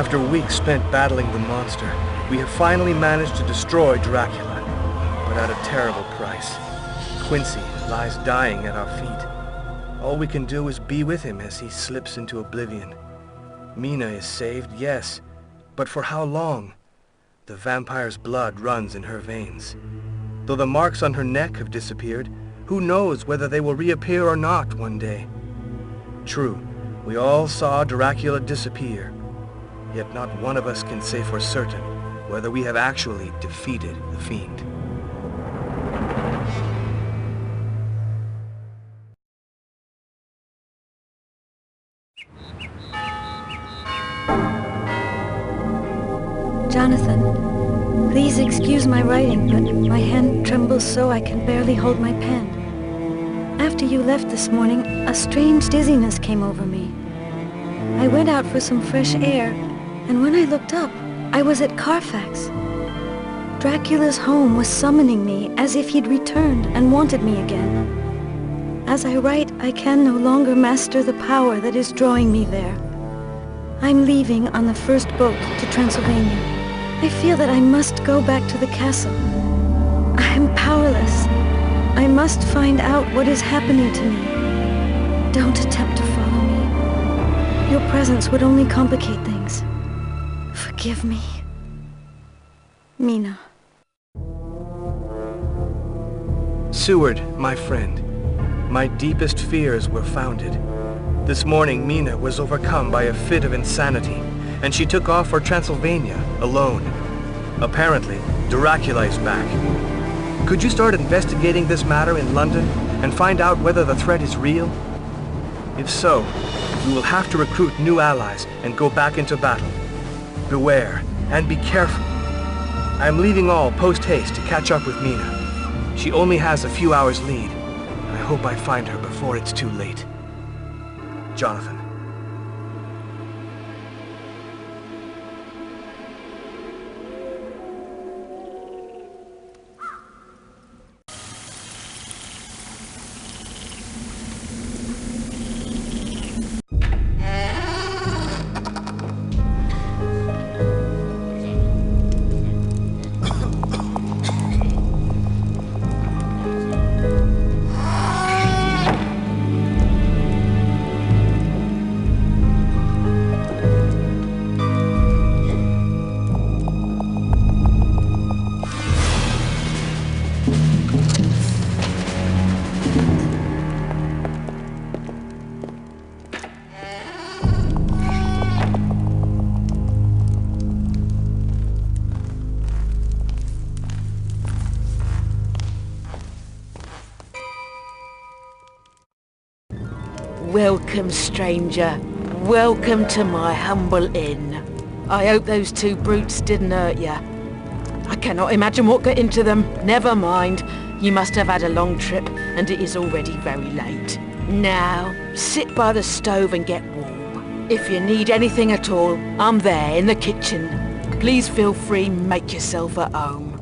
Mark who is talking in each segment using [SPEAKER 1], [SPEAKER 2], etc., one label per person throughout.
[SPEAKER 1] After weeks spent battling the monster, we have finally managed to destroy Dracula, but at a terrible price. Quincy lies dying at our feet. All we can do is be with him as he slips into oblivion. Mina is saved, yes, but for how long? The vampire's blood runs in her veins. Though the marks on her neck have disappeared, who knows whether they will reappear or not one day? True, we all saw Dracula disappear, yet not one of us can say for certain whether we have actually defeated the fiend.
[SPEAKER 2] Jonathan, please excuse my writing, but my hand trembles so I can barely hold my pen. After you left this morning, a strange dizziness came over me. I went out for some fresh air, and when I looked up, I was at Carfax. Dracula's home was summoning me as if he'd returned and wanted me again. As I write, I can no longer master the power that is drawing me there. I'm leaving on the first boat to Transylvania. I feel that I must go back to the castle. I am powerless. I must find out what is happening to me. Don't attempt to follow me. Your presence would only complicate things. Forgive me. Mina.
[SPEAKER 1] Seward, my friend, my deepest fears were founded. This morning, Mina was overcome by a fit of insanity, and she took off for Transylvania alone. Apparently, Dracula is back. Could you start investigating this matter in London and find out whether the threat is real? If so, we will have to recruit new allies and go back into battle. Beware, and be careful. I am leaving all post-haste to catch up with Mina. She only has a few hours lead. I hope I find her before it's too late. Jonathan.
[SPEAKER 3] Welcome, stranger. Welcome to my humble inn. I hope those two brutes didn't hurt you. I cannot imagine what got into them. Never mind. You must have had a long trip, and it is already very late. Now, sit by the stove and get warm. If you need anything at all, I'm there in the kitchen. Please feel free, make yourself at home.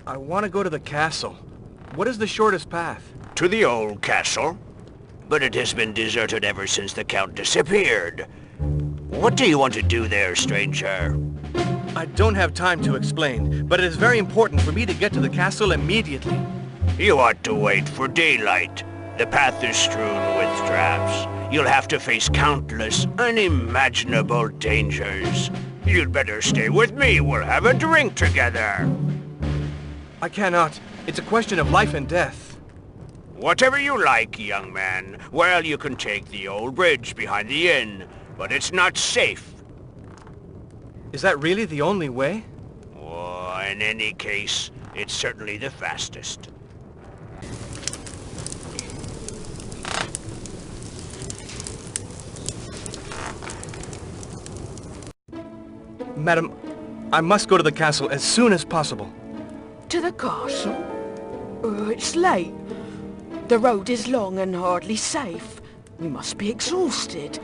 [SPEAKER 1] I want to go to the castle. What is the shortest path?
[SPEAKER 4] To the old castle? But it has been deserted ever since the Count disappeared. What do you want to do there, stranger?
[SPEAKER 1] I don't have time to explain, but it is very important for me to get to the castle immediately.
[SPEAKER 4] You ought to wait for daylight. The path is strewn with traps. You'll have to face countless, unimaginable dangers. You'd better stay with me. We'll have a drink together.
[SPEAKER 1] I cannot. It's a question of life and death.
[SPEAKER 4] Whatever you like, young man. Well, you can take the old bridge behind the inn, but it's not safe.
[SPEAKER 1] Is that really the only way?
[SPEAKER 4] Oh, in any case, it's certainly the fastest.
[SPEAKER 1] Madam, I must go to the castle as soon as possible.
[SPEAKER 3] To the castle? It's late. The road is long and hardly safe. You must be exhausted.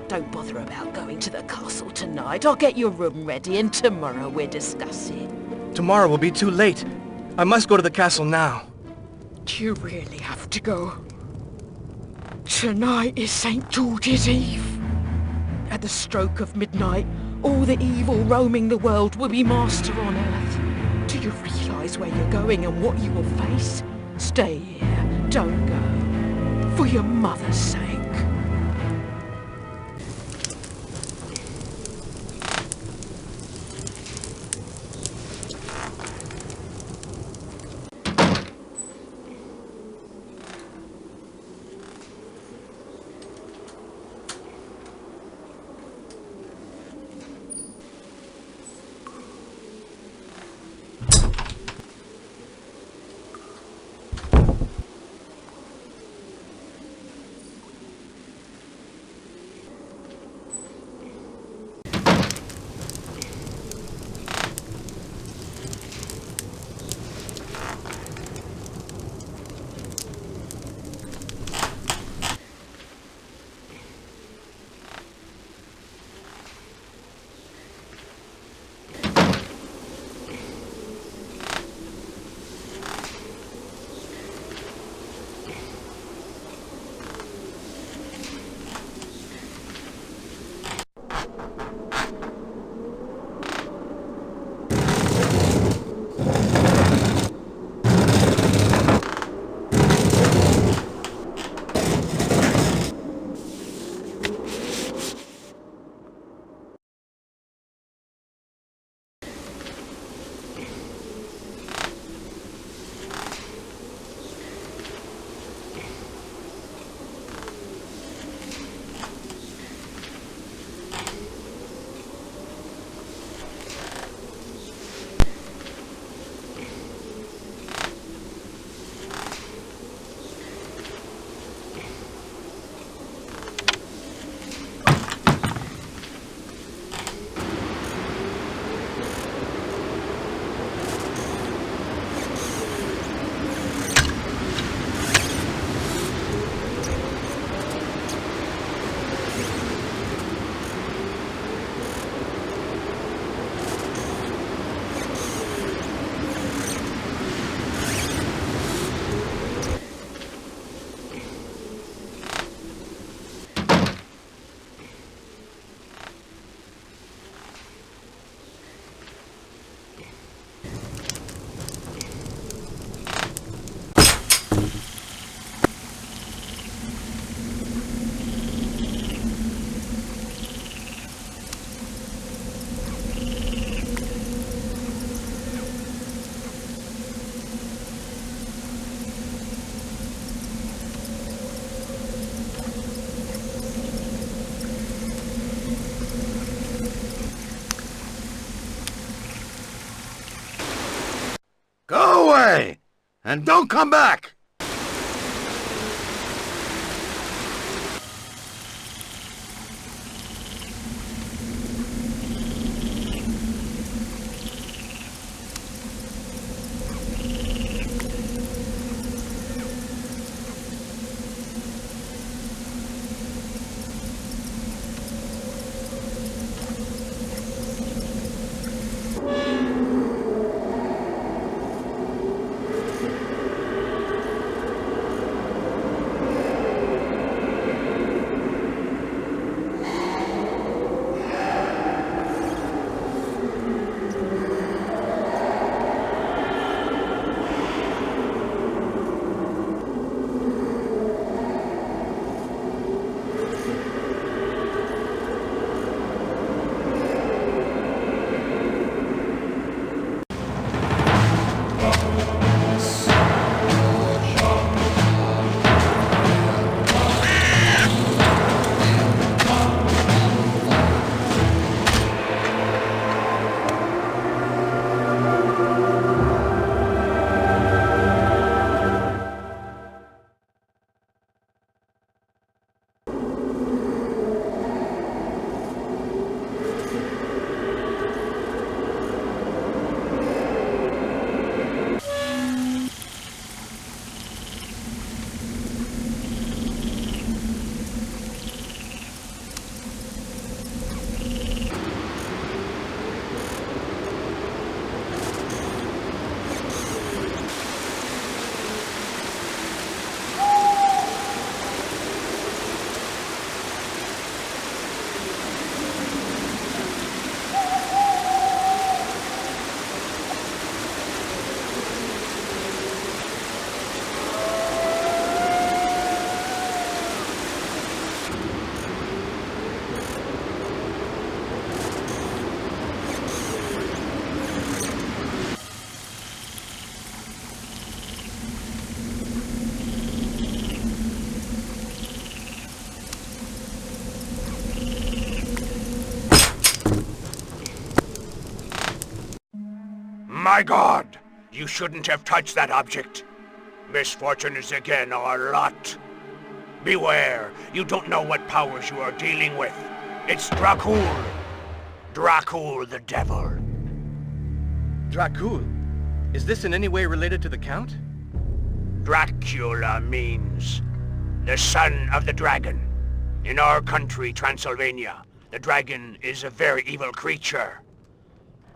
[SPEAKER 3] Don't bother about going to the castle tonight. I'll get your room ready and tomorrow we'll discuss it.
[SPEAKER 1] Tomorrow will be too late. I must go to the castle now.
[SPEAKER 3] Do you really have to go? Tonight is St. George's Eve. At the stroke of midnight, all the evil roaming the world will be master on Earth. Do you realise where you're going and what you will face? Stay here. Don't go. For your mother's sake.
[SPEAKER 5] Go away! And don't come back!
[SPEAKER 4] My God! You shouldn't have touched that object. Misfortune is again our lot. Beware, you don't know what powers you are dealing with. It's Dracula. Dracula the devil.
[SPEAKER 1] Dracula? Is this in any way related to the Count?
[SPEAKER 4] Dracula means the son of the dragon. In our country, Transylvania, the dragon is a very evil creature.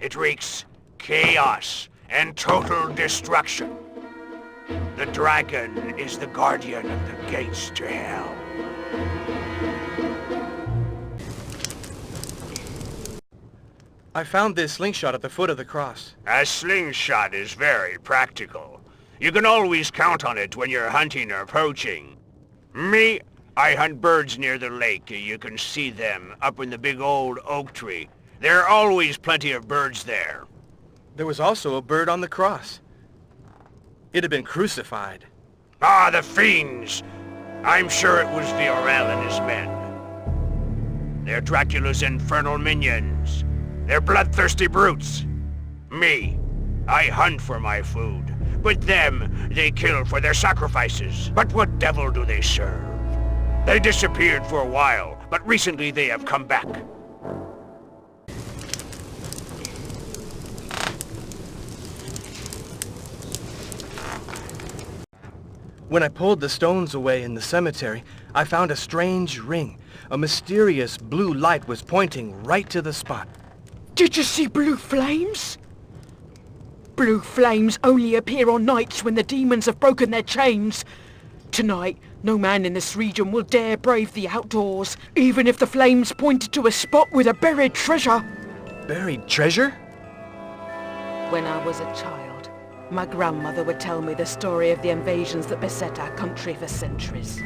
[SPEAKER 4] It wreaks chaos and total destruction. The dragon is the guardian of the gates to hell.
[SPEAKER 1] I found this slingshot at the foot of the cross.
[SPEAKER 4] A slingshot is very practical. You can always count on it when you're hunting or poaching. Me, I hunt birds near the lake. You can see them up in the big old oak tree. There are always plenty of birds there.
[SPEAKER 1] There was also a bird on the cross. It had been crucified.
[SPEAKER 4] Ah, the fiends! I'm sure it was Viorel and his men. They're Dracula's infernal minions. They're bloodthirsty brutes. Me, I hunt for my food. But them, they kill for their sacrifices. But what devil do they serve? They disappeared for a while, but recently they have come back.
[SPEAKER 1] When I pulled the stones away in the cemetery, I found a strange ring. A mysterious blue light was pointing right to the spot.
[SPEAKER 3] Did you see blue flames? Blue flames only appear on nights when the demons have broken their chains. Tonight, no man in this region will dare brave the outdoors, even if the flames pointed to a spot with a buried treasure.
[SPEAKER 1] Buried treasure?
[SPEAKER 3] When I was a child, my grandmother would tell me the story of the invasions that beset our country for centuries.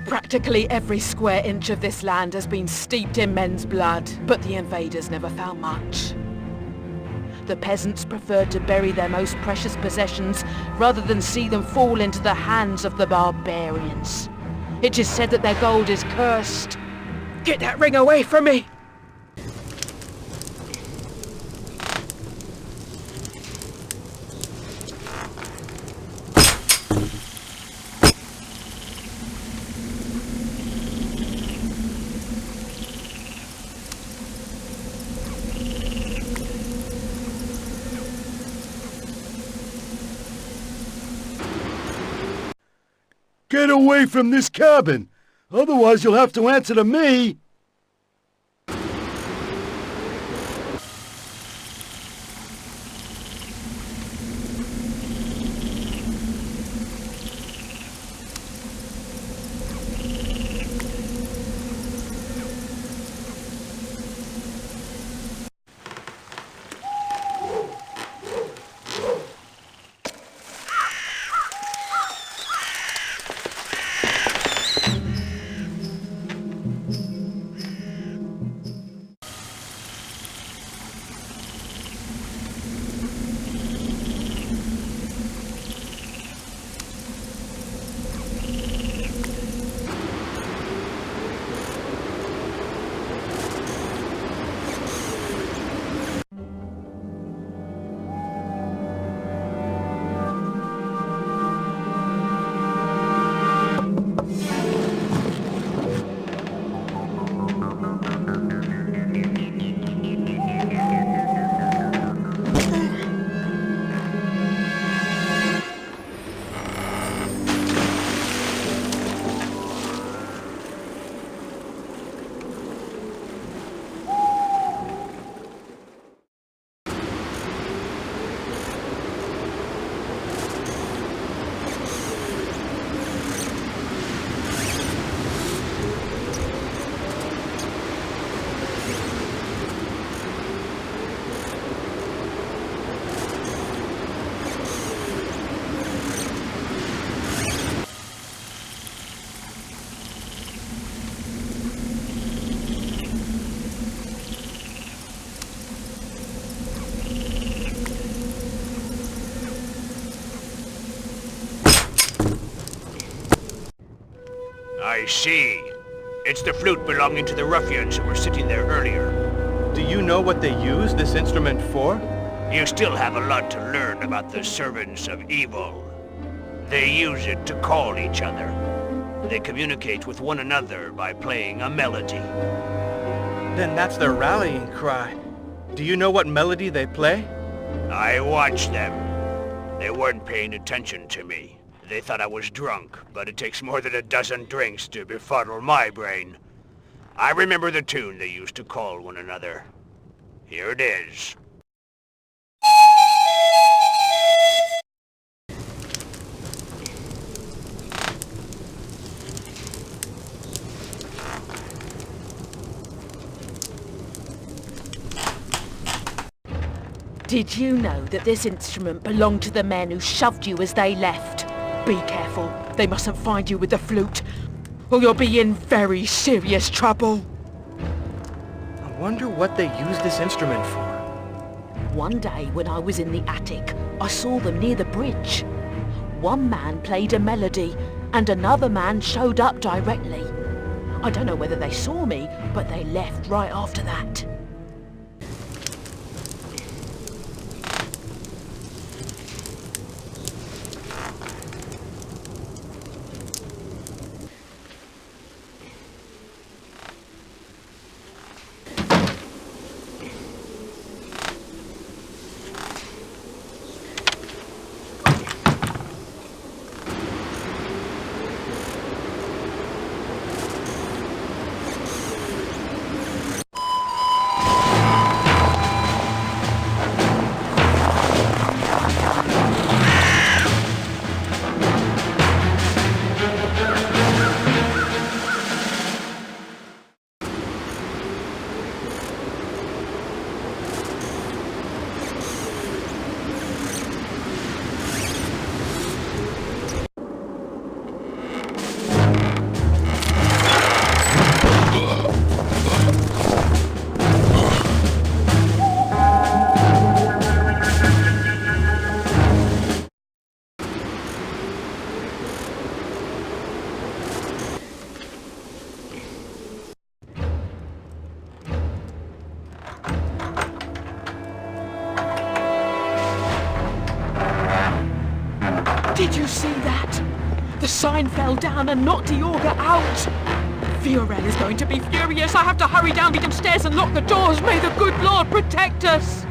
[SPEAKER 3] Practically every square inch of this land has been steeped in men's blood, but the invaders never found much. The peasants preferred to bury their most precious possessions rather than see them fall into the hands of the barbarians. It is said that their gold is cursed. Get that ring away from me!
[SPEAKER 5] Get away from this cabin! Otherwise you'll have to answer to me!
[SPEAKER 4] I see. It's the flute belonging to the ruffians who were sitting there earlier.
[SPEAKER 1] Do you know what they use this instrument for?
[SPEAKER 4] You still have a lot to learn about the servants of evil. They use it to call each other. They communicate with one another by playing a melody.
[SPEAKER 1] Then that's their rallying cry. Do you know what melody they play?
[SPEAKER 4] I watched them. They weren't paying attention to me. They thought I was drunk, but it takes more than a dozen drinks to befuddle my brain. I remember the tune they used to call one another. Here it is.
[SPEAKER 3] Did you know that this instrument belonged to the men who shoved you as they left? Be careful. They mustn't find you with the flute, or you'll be in very serious trouble.
[SPEAKER 1] I wonder what they use this instrument for.
[SPEAKER 3] One day when I was in the attic, I saw them near the bridge. One man played a melody, and another man showed up directly. I don't know whether they saw me, but they left right after that. Did you see that? The sign fell down and knocked Diorga out. Fiorel is going to be furious. I have to hurry down the stairs and lock the doors. May the good Lord protect us.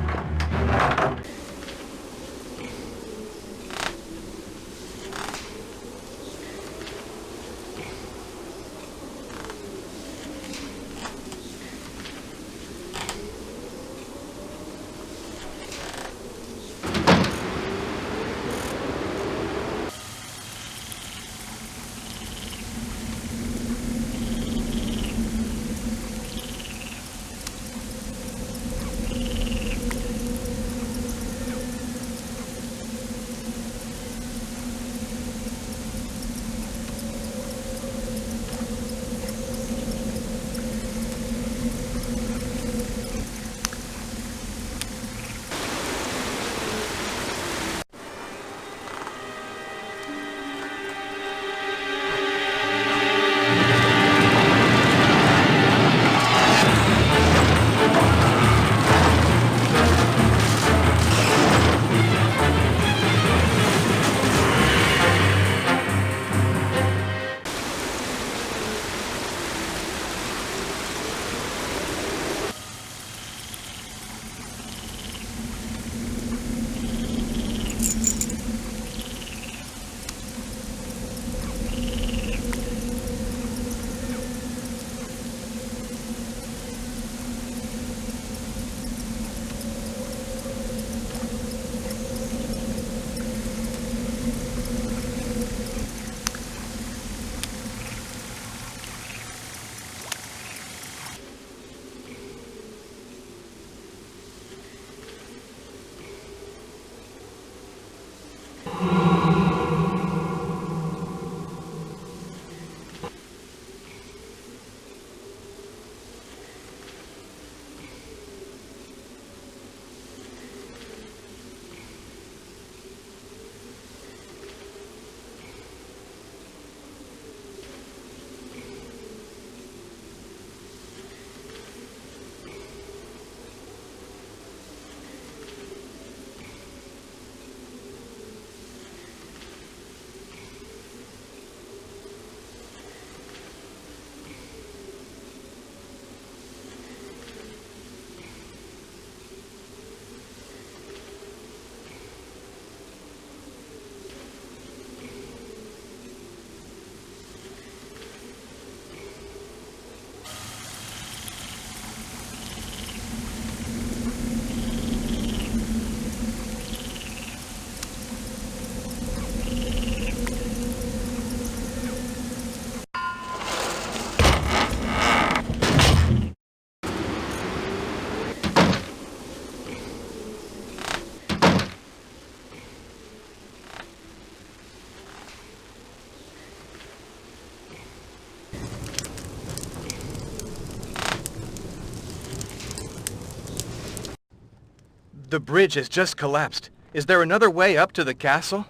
[SPEAKER 1] The bridge has just collapsed. Is there another way up to the castle?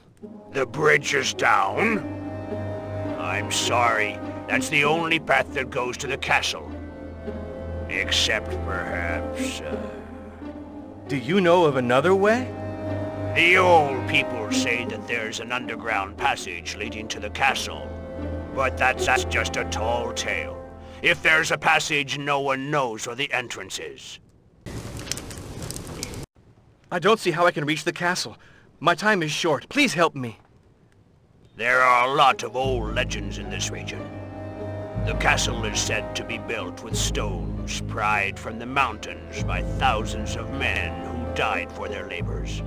[SPEAKER 4] The bridge is down? I'm sorry. That's the only path that goes to the castle. Except perhaps,
[SPEAKER 1] Do you know of another way?
[SPEAKER 4] The old people say that there's an underground passage leading to the castle. But that's just a tall tale. If there's a passage, no one knows where the entrance is.
[SPEAKER 1] I don't see how I can reach the castle. My time is short. Please help me.
[SPEAKER 4] There are a lot of old legends in this region. The castle is said to be built with stones pried from the mountains by thousands of men who died for their labors.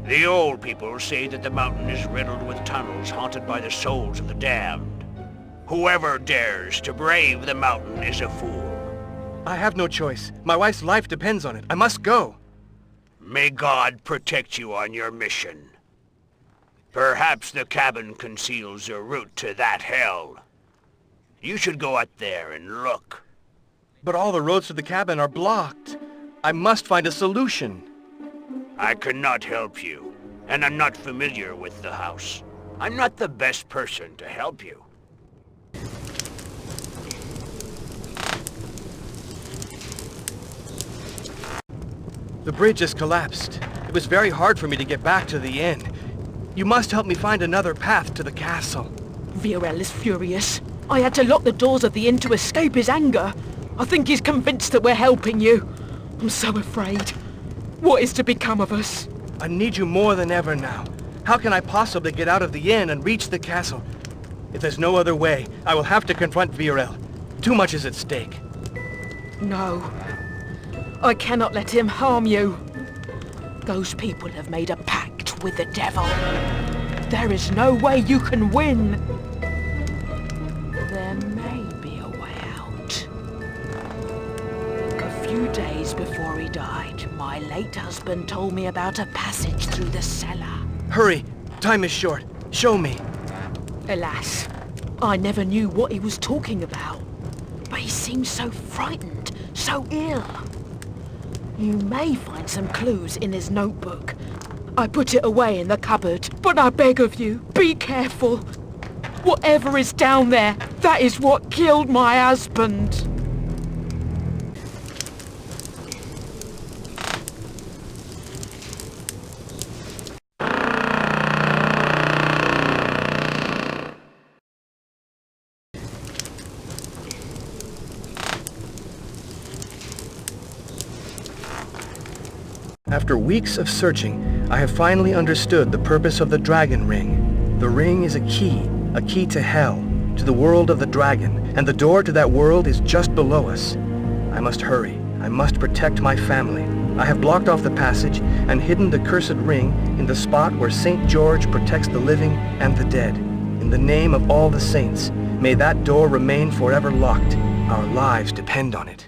[SPEAKER 4] The old people say that the mountain is riddled with tunnels haunted by the souls of the damned. Whoever dares to brave the mountain is a fool.
[SPEAKER 1] I have no choice. My wife's life depends on it. I must go.
[SPEAKER 4] May God protect you on your mission. Perhaps the cabin conceals a route to that hell. You should go out there and look.
[SPEAKER 1] But all the roads to the cabin are blocked. I must find a solution.
[SPEAKER 4] I cannot help you, and I'm not familiar with the house. I'm not the best person to help you.
[SPEAKER 1] The bridge has collapsed. It was very hard for me to get back to the inn. You must help me find another path to the castle.
[SPEAKER 3] Viorel is furious. I had to lock the doors of the inn to escape his anger. I think he's convinced that we're helping you. I'm so afraid. What is to become of us?
[SPEAKER 1] I need you more than ever now. How can I possibly get out of the inn and reach the castle? If there's no other way, I will have to confront Viorel. Too much is at stake.
[SPEAKER 3] No. I cannot let him harm you. Those people have made a pact with the devil. There is no way you can win. There may be a way out. A few days before he died, my late husband told me about a passage through the cellar.
[SPEAKER 1] Hurry! Time is short. Show me.
[SPEAKER 3] Alas, I never knew what he was talking about. But he seemed so frightened, so ill. You may find some clues in his notebook. I put it away in the cupboard, but I beg of you, be careful. Whatever is down there, that is what killed my husband.
[SPEAKER 1] After weeks of searching, I have finally understood the purpose of the dragon ring. The ring is a key to hell, to the world of the dragon, and the door to that world is just below us. I must hurry. I must protect my family. I have blocked off the passage and hidden the cursed ring in the spot where St. George protects the living and the dead. In the name of all the saints, may that door remain forever locked. Our lives depend on it.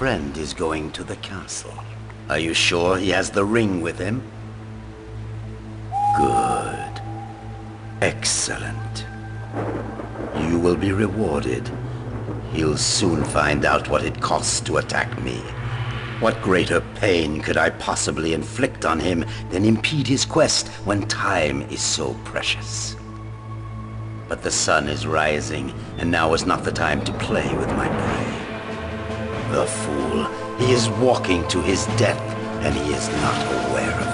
[SPEAKER 6] friend is going to the castle. Are you sure he has the ring with him? Good. Excellent. You will be rewarded. He'll soon find out what it costs to attack me. What greater pain could I possibly inflict on him than impede his quest when time is so precious? But the sun is rising, and now is not the time to play with my prey. The fool. He is walking to his death, and he is not aware of it.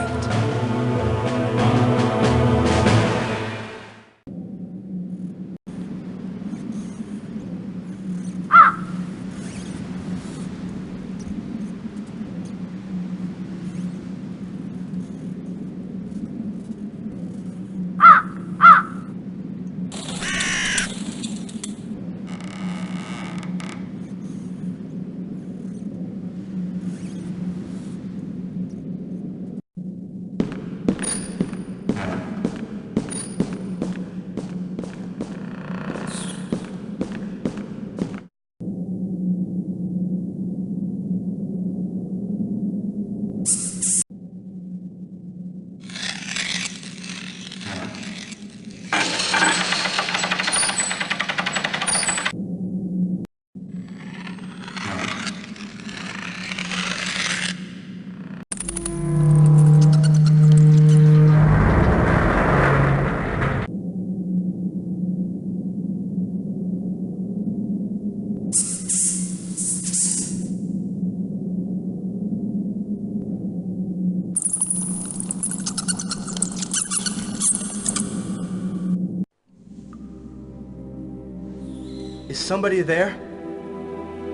[SPEAKER 1] Is somebody there?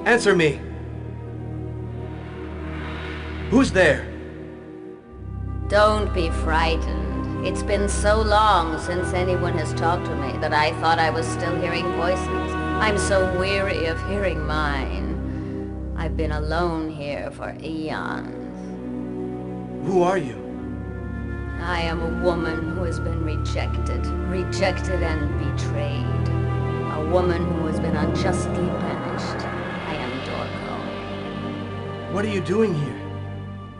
[SPEAKER 1] Answer me! Who's there?
[SPEAKER 7] Don't be frightened. It's been so long since anyone has talked to me that I thought I was still hearing voices. I'm so weary of hearing mine. I've been alone here for eons.
[SPEAKER 1] Who are you?
[SPEAKER 7] I am a woman who has been rejected and betrayed. A woman who has been unjustly banished. I am Dorco.
[SPEAKER 1] What are you doing here?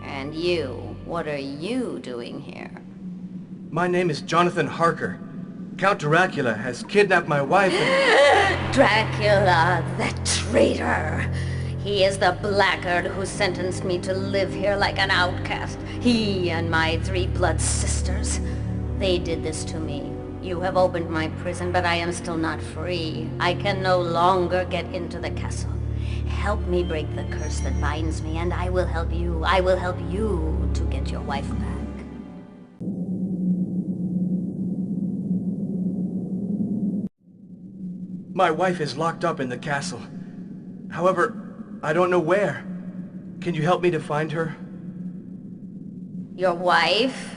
[SPEAKER 7] And you, what are you doing here?
[SPEAKER 1] My name is Jonathan Harker. Count Dracula has kidnapped my wife and...
[SPEAKER 7] Dracula, the traitor! He is the blackguard who sentenced me to live here like an outcast. He and my 3 blood sisters. They did this to me. You have opened my prison, but I am still not free. I can no longer get into the castle. Help me break the curse that binds me, and I will help you. I will help you to get your wife back.
[SPEAKER 1] My wife is locked up in the castle. However, I don't know where. Can you help me to find her?
[SPEAKER 7] Your wife?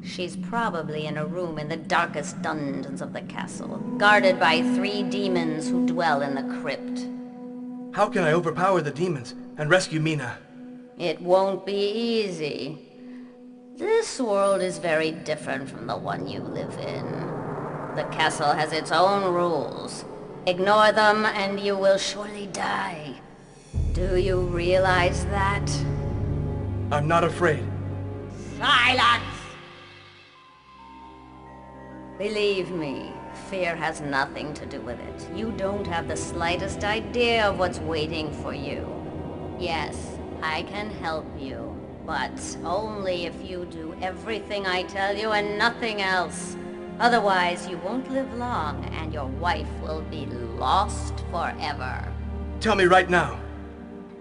[SPEAKER 7] She's probably in a room in the darkest dungeons of the castle, guarded by 3 demons who dwell in the crypt.
[SPEAKER 1] How can I overpower the demons and rescue Mina?
[SPEAKER 7] It won't be easy. This world is very different from the one you live in. The castle has its own rules. Ignore them and you will surely die. Do you realize that?
[SPEAKER 1] I'm not afraid.
[SPEAKER 7] Silence! Believe me, fear has nothing to do with it. You don't have the slightest idea of what's waiting for you. Yes, I can help you, but only if you do everything I tell you and nothing else. Otherwise, you won't live long, and your wife will be lost forever.
[SPEAKER 1] Tell me right now.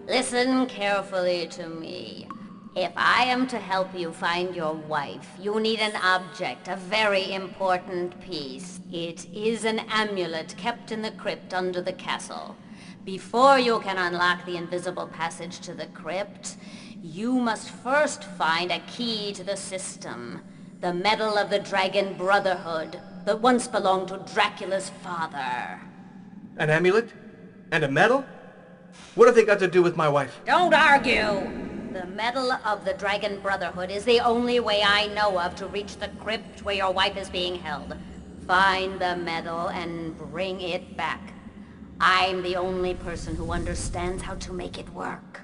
[SPEAKER 7] Listen carefully to me. If I am to help you find your wife, you need an object, a very important piece. It is an amulet kept in the crypt under the castle. Before you can unlock the invisible passage to the crypt, you must first find a key to the system. The medal of the Dragon Brotherhood that once belonged to Dracula's father.
[SPEAKER 1] An amulet? And a medal? What have they got to do with my wife?
[SPEAKER 7] Don't argue! The medal of the Dragon Brotherhood is the only way I know of to reach the crypt where your wife is being held. Find the medal and bring it back. I'm the only person who understands how to make it work.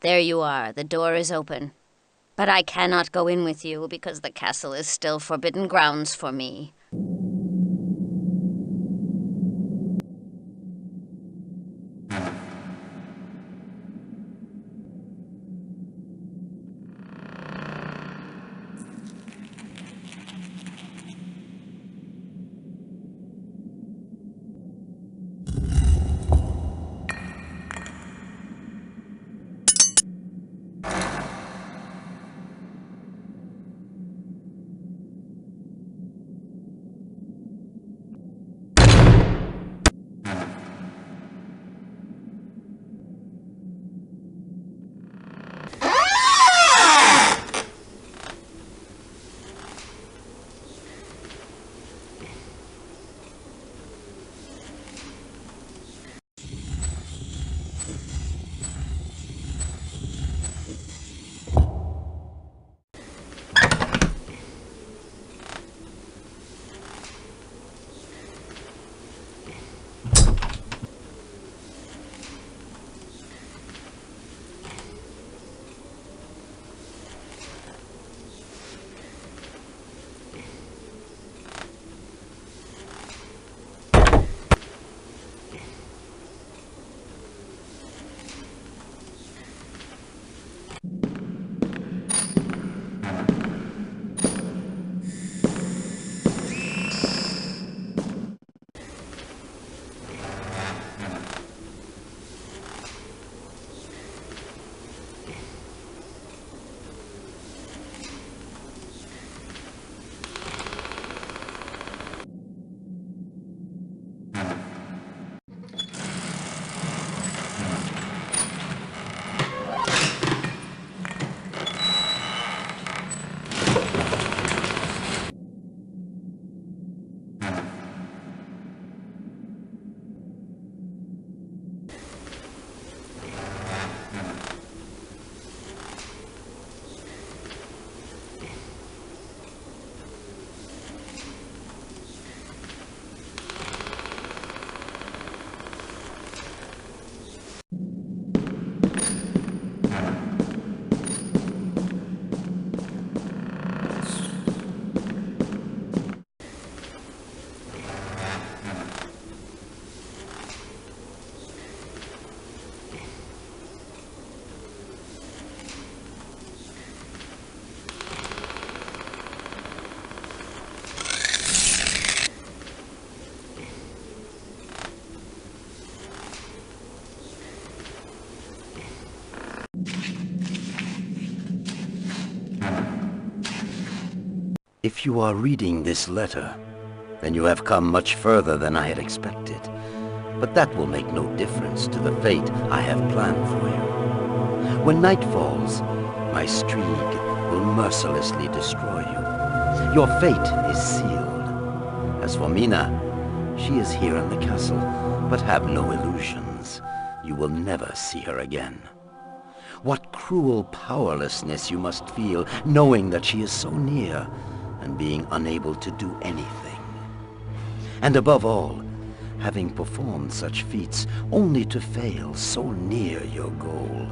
[SPEAKER 7] There you are. The door is open. But I cannot go in with you because the castle is still forbidden grounds for me.
[SPEAKER 6] If you are reading this letter, then you have come much further than I had expected. But that will make no difference to the fate I have planned for you. When night falls, my Strieg will mercilessly destroy you. Your fate is sealed. As for Mina, she is here in the castle, but have no illusions. You will never see her again. What cruel powerlessness you must feel, knowing that she is so near, and being unable to do anything. And above all, having performed such feats only to fail so near your goal.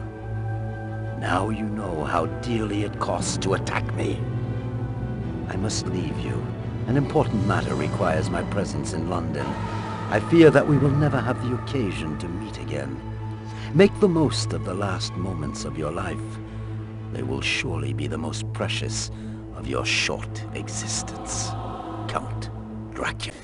[SPEAKER 6] Now you know how dearly it costs to attack me. I must leave you. An important matter requires my presence in London. I fear that we will never have the occasion to meet again. Make the most of the last moments of your life. They will surely be the most precious of your short existence. Count Dracula.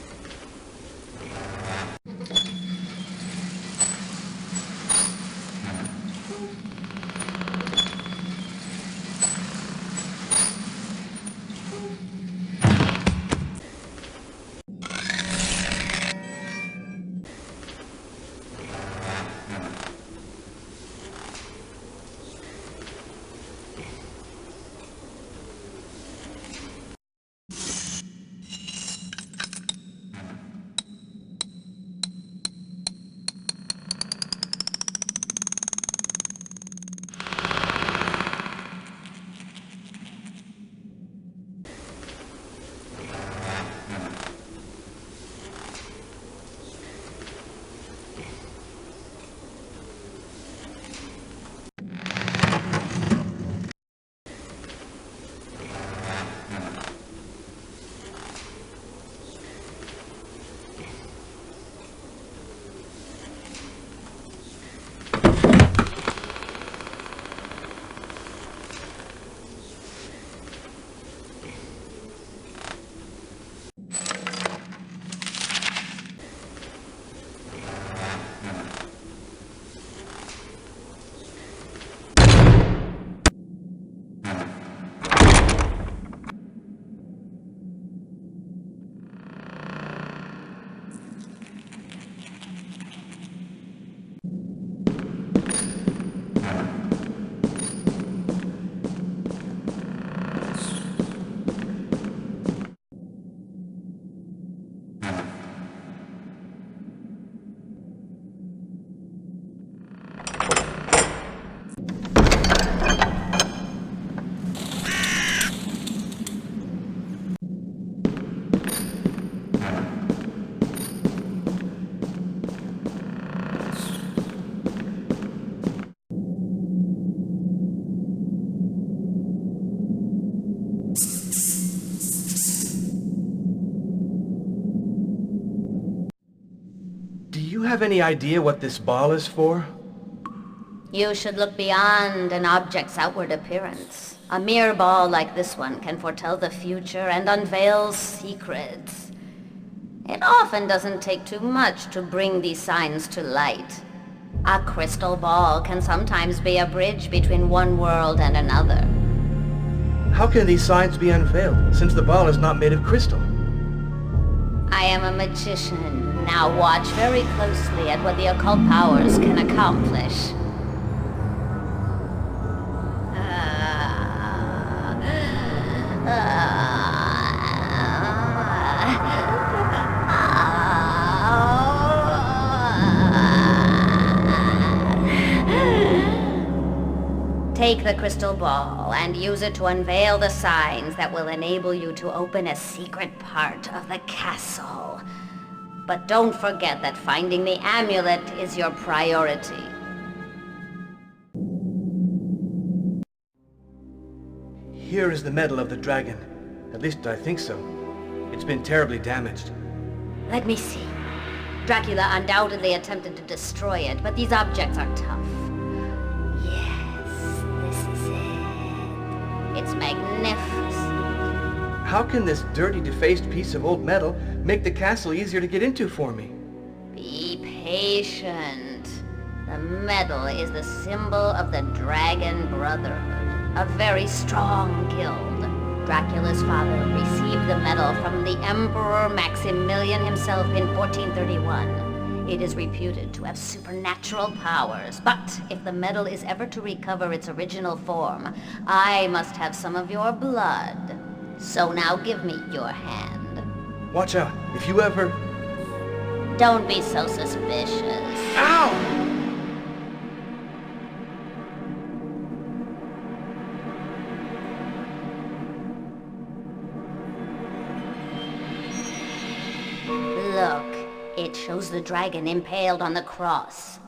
[SPEAKER 1] Do you have any idea what this ball is for?
[SPEAKER 7] You should look beyond an object's outward appearance. A mere ball like this one can foretell the future and unveil secrets. It often doesn't take too much to bring these signs to light. A crystal ball can sometimes be a bridge between one world and another.
[SPEAKER 1] How can these signs be unveiled, since the ball is not made of crystal?
[SPEAKER 7] I am a magician. Now watch very closely at what the occult powers can accomplish. Take the crystal ball and use it to unveil the signs that will enable you to open a secret part of the castle. But don't forget that finding the amulet is your priority.
[SPEAKER 1] Here is the medal of the dragon. At least I think so. It's been terribly damaged.
[SPEAKER 7] Let me see. Dracula undoubtedly attempted to destroy it, but these objects are tough. Yes, this is it. It's magnificent.
[SPEAKER 1] How can this dirty, defaced piece of old metal make the castle easier to get into for me?
[SPEAKER 7] Be patient. The medal is the symbol of the Dragon Brotherhood, a very strong guild. Dracula's father received the medal from the Emperor Maximilian himself in 1431. It is reputed to have supernatural powers, but if the medal is ever to recover its original form, I must have some of your blood. So now give me your hand.
[SPEAKER 1] Watch out, if you ever...
[SPEAKER 7] Don't be so suspicious.
[SPEAKER 1] Ow!
[SPEAKER 7] Look, it shows the dragon impaled on the cross.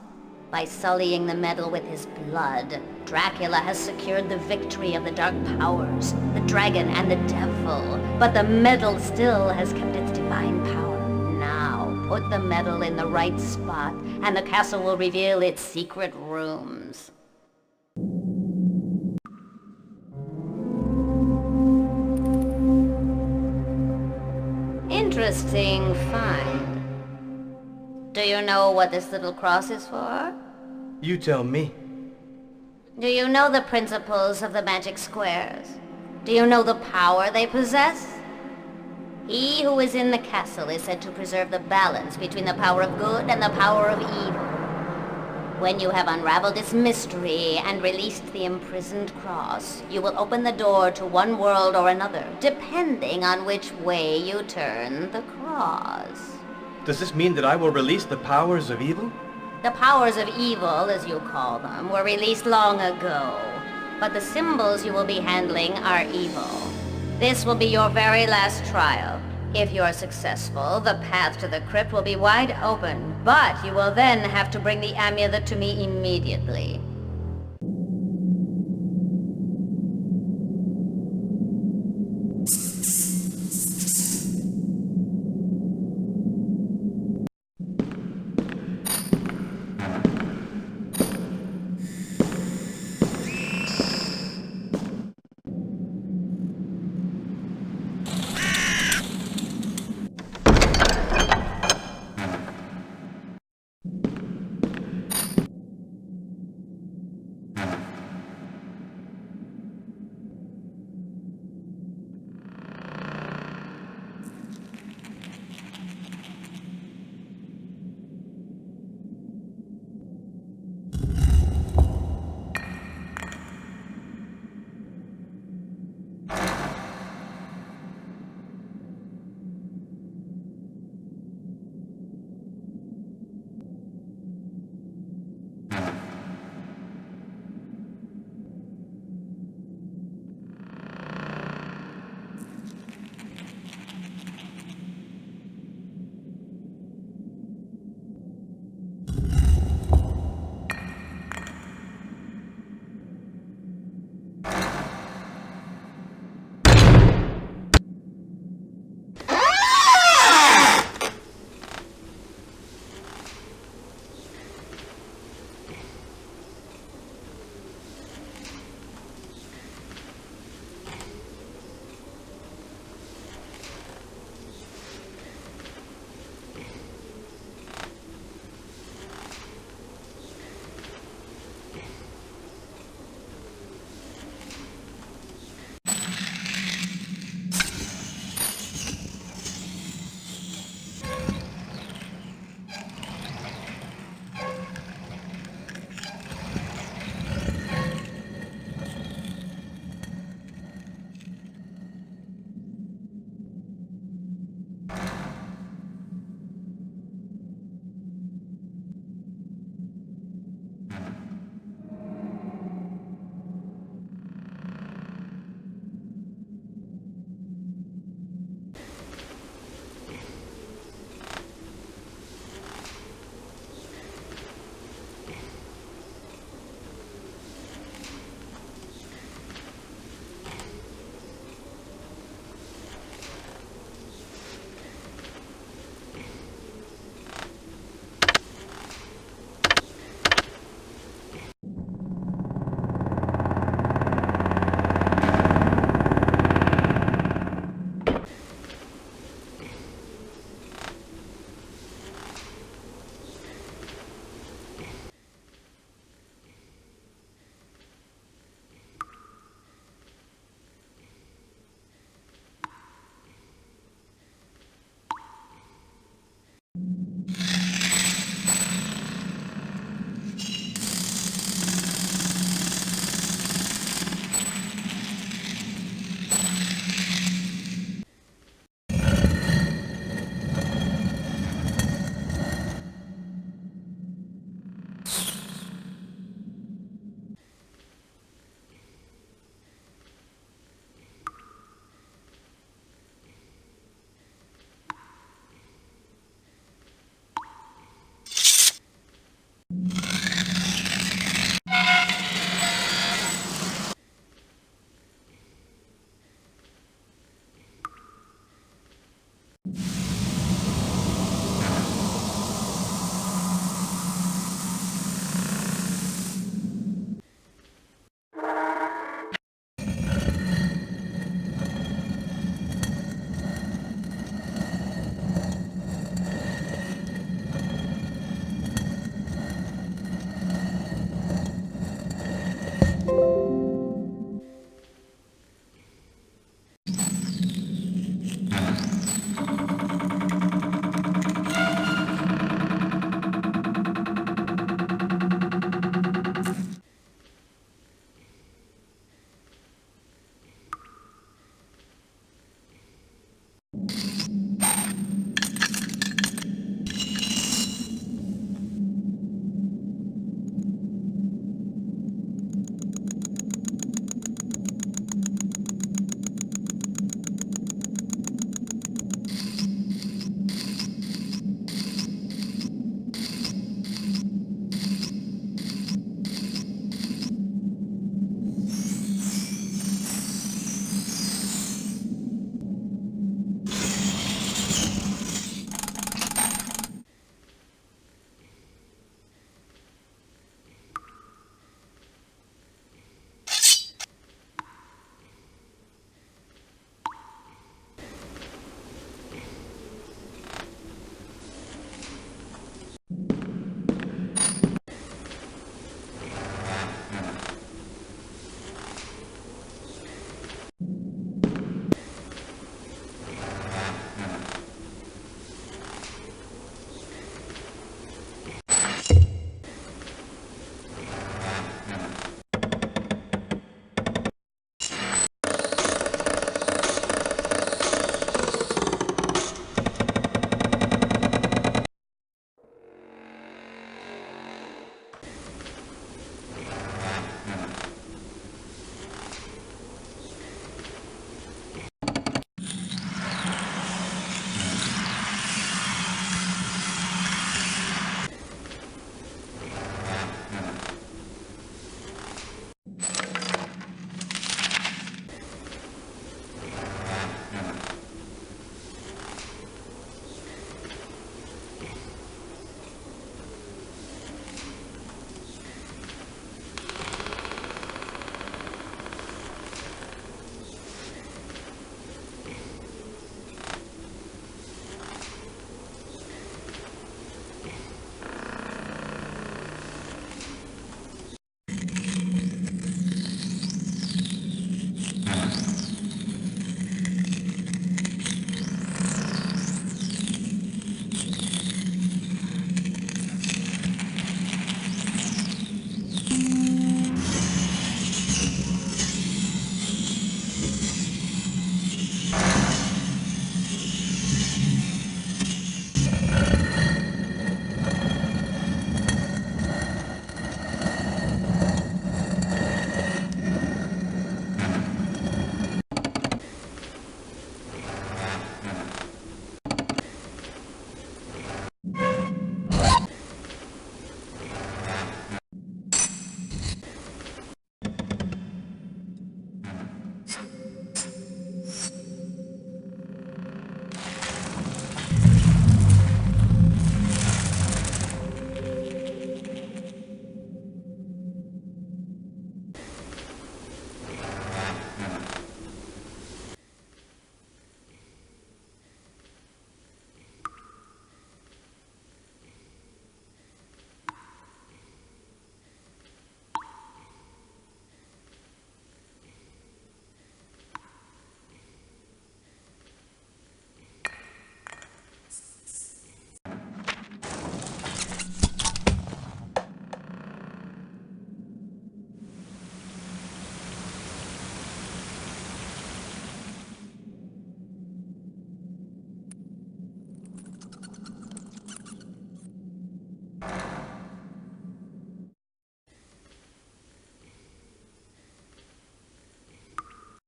[SPEAKER 7] By sullying the medal with his blood, Dracula has secured the victory of the dark powers, the dragon and the devil. But the medal still has kept its divine power. Now, Put the metal in the right spot, and the castle will reveal its secret rooms. Interesting find. Do you know what this little cross is for?
[SPEAKER 1] You tell me.
[SPEAKER 7] Do you know the principles of the magic squares? Do you know the power they possess? He who is in the castle is said to preserve the balance between the power of good and the power of evil. When you have unraveled its mystery and released the imprisoned cross, you will open the door to one world or another, depending on which way you turn the cross.
[SPEAKER 1] Does this mean that I will release the powers of evil?
[SPEAKER 7] The powers of evil, as you call them, were released long ago. But the symbols you will be handling are evil. This will be your very last trial. If you're successful, the path to the crypt will be wide open, but you will then have to bring the amulet to me immediately.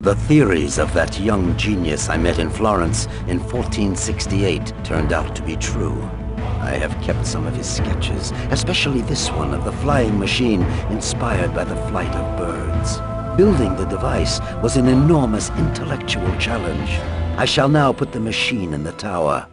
[SPEAKER 6] The theories of that young genius I met in Florence in 1468 turned out to be true. I have kept some of his sketches, especially this one of the flying machine inspired by the flight of birds. Building the device was an enormous intellectual challenge. I shall now put the machine in the tower.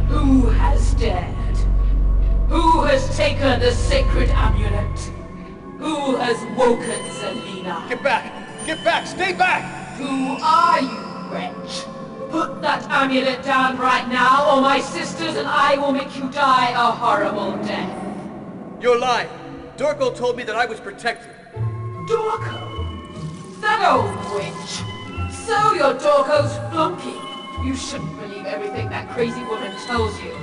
[SPEAKER 3] Who has dared? Who has taken the sacred amulet? Who has woken Selena?
[SPEAKER 1] Get back! Get back! Stay back!
[SPEAKER 3] Who are you, wretch? Put that amulet down right now, or my sisters and I will make you die a horrible death.
[SPEAKER 1] You're lying. Dorko told me that I was protected.
[SPEAKER 3] Dorko? That old witch. So you're Dorko's flunky. You shouldn't believe everything that crazy woman tells you.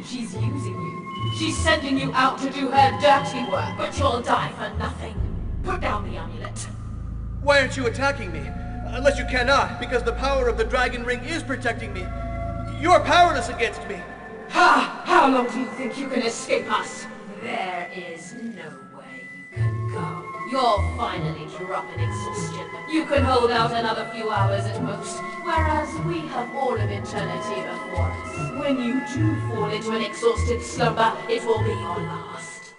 [SPEAKER 3] She's using you. She's sending you out to do her dirty work, but you'll die for nothing. Put down the amulet.
[SPEAKER 1] Why aren't you attacking me? Unless you cannot, because the power of the dragon ring is protecting me. You're powerless against me.
[SPEAKER 3] Ha! How long do you think you can escape us? There is no way you can go. You'll finally drop in exhaustion. You can hold out another few hours at most, whereas we have all of eternity before us. When you do fall into an exhausted slumber, it will be your last.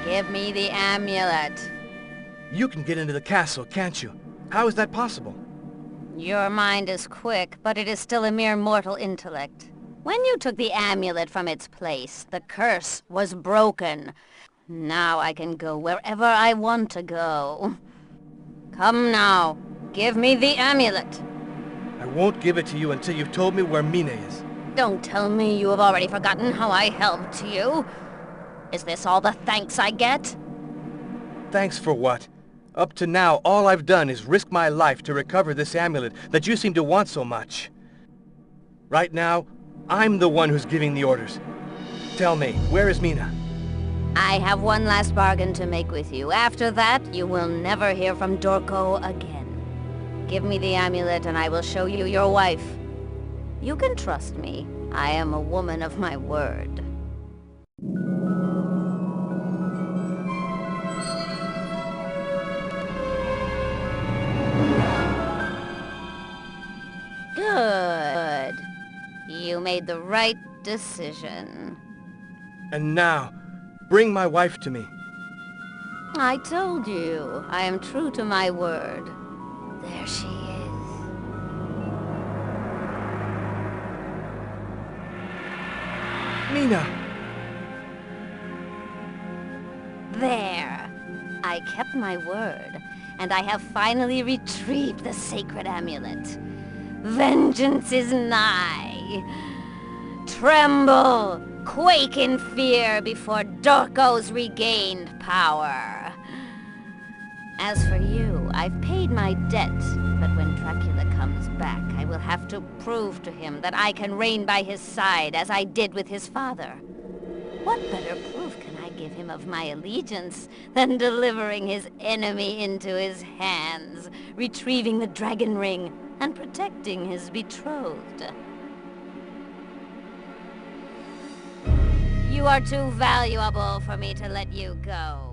[SPEAKER 7] Give me the amulet.
[SPEAKER 1] You can get into the castle, can't you? How is that possible?
[SPEAKER 7] Your mind is quick, but it is still a mere mortal intellect. When you took the amulet from its place, the curse was broken. Now I can go wherever I want to go. Come now, give me the amulet.
[SPEAKER 1] I won't give it to you until you've told me where Mina is.
[SPEAKER 7] Don't tell me you have already forgotten how I helped you. Is this all the thanks I get?
[SPEAKER 1] Thanks for what? Up to now, all I've done is risk my life to recover this amulet that you seem to want so much. Right now, I'm the one who's giving the orders. Tell me, where is Mina?
[SPEAKER 7] I have one last bargain to make with you. After that, you will never hear from Dorko again. Give me the amulet and I will show you your wife. You can trust me. I am a woman of my word. Good. You made the right decision.
[SPEAKER 1] And now, bring my wife to me.
[SPEAKER 7] I told you, I am true to my word. There she is.
[SPEAKER 1] Mina!
[SPEAKER 7] There. I kept my word, and I have finally retrieved the sacred amulet. Vengeance is nigh. Tremble, quake in fear before Dorko's regained power. As for you, I've paid my debt, but when Dracula comes back, I will have to prove to him that I can reign by his side as I did with his father. What better proof can I give him of my allegiance than delivering his enemy into his hands, retrieving the dragon ring, and protecting his betrothed? You are too valuable for me to let you go.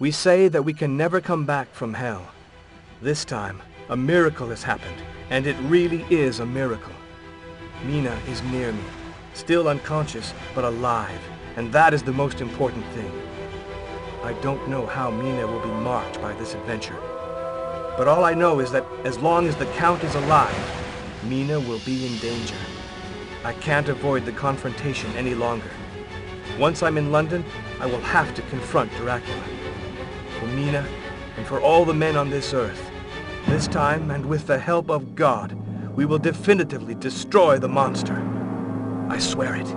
[SPEAKER 1] We say that we can never come back from hell. This time, a miracle has happened, and it really is a miracle. Mina is near me, still unconscious, but alive, and that is the most important thing. I don't know how Mina will be marked by this adventure, but all I know is that as long as the Count is alive, Mina will be in danger. I can't avoid the confrontation any longer. Once I'm in London, I will have to confront Dracula. For Mina, and for all the men on this earth, this time, and with the help of God, we will definitively destroy the monster. I swear it.